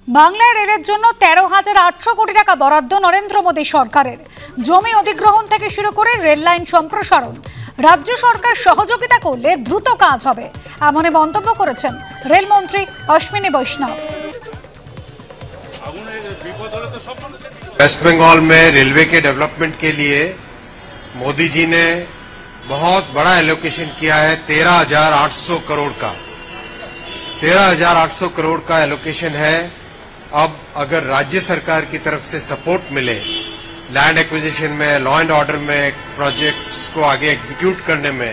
বাংলায় রেলের জন্য 13,800 কোটি টাকা বরাদ্দ নরেন্দ্র মোদী সরকারের। জমি অধিগ্রহণ থেকে শুরু করে রেল লাইন সম্প্রসারণ রাজ্য সরকার সহযোগিতা করলে দ্রুত কাজ হবে, এমনই মন্তব্য করেছেন রেলমন্ত্রী অশ্বিনী বৈষ্ণব। वेस्ट बंगाल में रेलवे के डेवलपमेंट के लिए मोदी जी ने बहुत बड़ा एलोकेशन किया है। 13,800 करोड़ का 13,800 करोड़ का एलोकेशन है। अब अगर राज्य सरकार की तरफ से सपोर्ट मिले लैंड एक्विजिशन में, लॉ एंड ऑर्डर में, प्रोजेक्ट्स को आगे एग्जीक्यूट करने में,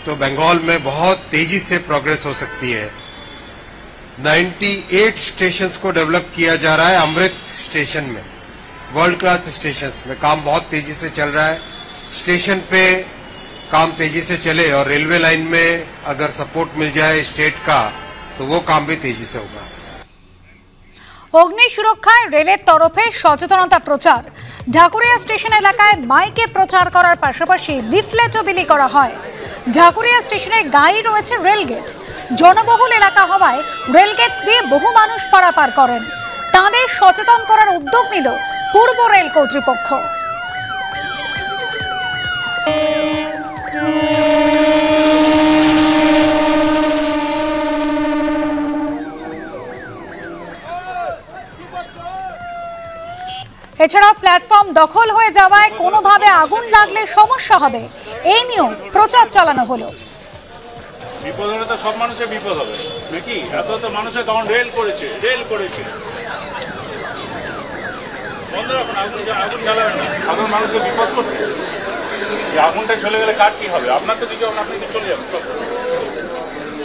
तो बंगाल में बहुत तेजी से प्रोग्रेस हो सकती है। 98 स्टेशंस को डेवलप किया जा रहा है। अमृत स्टेशन में, वर्ल्ड क्लास स्टेशंस में काम बहुत तेजी से चल रहा है। स्टेशन पे काम तेजी से चले और रेलवे लाइन में अगर सपोर्ट मिल जाए स्टेट का, तो वो काम भी तेजी से होगा। অগ্নি সুরক্ষায় রেলের তরফে সচেতনতা প্রচার। ঢাকুরিয়া স্টেশন এলাকায় মাইকে প্রচার করার পাশাপাশি লিফলেটও বিলি করা হয়। ঢাকুরিয়া স্টেশনের গায়ে রয়েছে রেলগেট। জনবহুল এলাকা হওয়ায় রেলগেট দিয়ে বহু মানুষ পারাপার করেন। তাদের সচেতন করার উদ্যোগ নিল পূর্ব রেল কর্তৃপক্ষ। এছাড়াও প্ল্যাটফর্ম দখল হয়ে যাওয়ায় কোনোভাবে আগুন লাগলে সমস্যা হবে, এই নিয়েও প্রচার চালানো হলো। বিপদ হলে তো সব মানুষের বিপদ হবে নাকি? এত তো মানুষের তখন রেল করেছে বন্ধ রাখুন, আগুন জ্বালাবেন না। সাধারণ মানুষের বিপদ করবে। আগুনটা চলে গেলে কার কি হবে? আপনার তো কিছু, আপনি তো চলে যাবেন।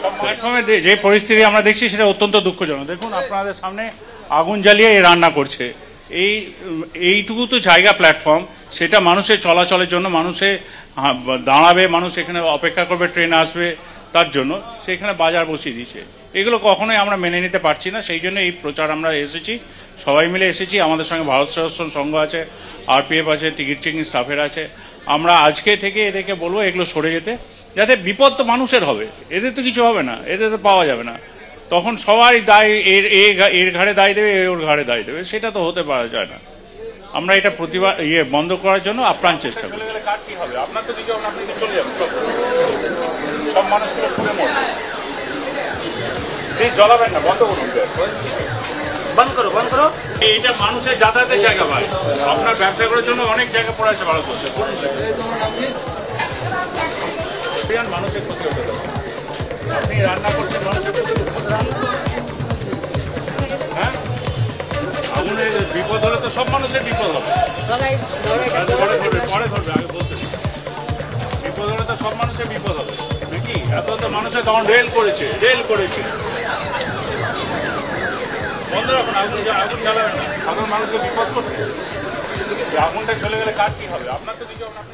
সব প্ল্যাটফর্মে যে পরিস্থিতি আমরা দেখছি সেটা অত্যন্ত দুঃখজনক। দেখুন, আপনাদের সামনে আগুন জ্বালিয়ে রান্না করছে। এইটুকু তো জায়গা প্ল্যাটফর্ম, সেটা মানুষের চলাচলের জন্য, মানুষে দাঁড়াবে, মানুষ এখানে অপেক্ষা করবে, ট্রেন আসবে, তার জন্য সেখানে বাজার বসিয়ে দিয়েছে। এগুলো কখনোই আমরা মেনে নিতে পারছি না। সেই জন্য এই প্রচার আমরা এসেছি, সবাই মিলে এসেছি। আমাদের সঙ্গে ভারত সেবাশ্রম সংঘ আছে, আরপিএফ আছে, টিকিট চেকিং স্টাফের আছে। আমরা আজকে থেকে এদেরকে বলবো এগুলো সরে যেতে, যাতে বিপদ তো মানুষের হবে, এদের তো কিছু হবে না, এদের তো পাওয়া যাবে না। তখন সবাই দায় এর ঘাড়ে দায় দেবে, ওর ঘাড়ে দায় দেবে, সেটা তো হতে পারা যায় না। আমরা এটা প্রতিবাদ বন্ধ করার জন্য আপ্রাণ চেষ্টা করি। কার কি হবে? আপনার তো কিছু, আপনি তো চলে যাবেন। সব মানুষগুলো পুড়ে মরবে। প্লিজ জ্বলাবেন না, বন্ধ করুন, বন্ধ করো। এইটা মানুষের যাতায়াতের জায়গা ভাই। আপনার ব্যবসা করার জন্য অনেক জায়গা পড়ে আছে ভারতবর্ষে। মানুষের ক্ষতি হতে পারে। আপনি রান্না করছেন, মানুষের ক্ষতি হতে পারে। হ্যাঁ, আগুনের বিপদ হলে তো সব মানুষের বিপদ হবে। পরে ধরবে, আগে বলতে। বিপদ হলে তো সব মানুষের বিপদ হবে নাকি? এত তো মানুষের তখন রেল করেছে বন্ধ রাখুন, আগুন জ্বালাবেন না। সাধারণ মানুষের বিপদ করবে। আগুনটা চলে গেলে কার কি হবে? আপনার তো কিছু,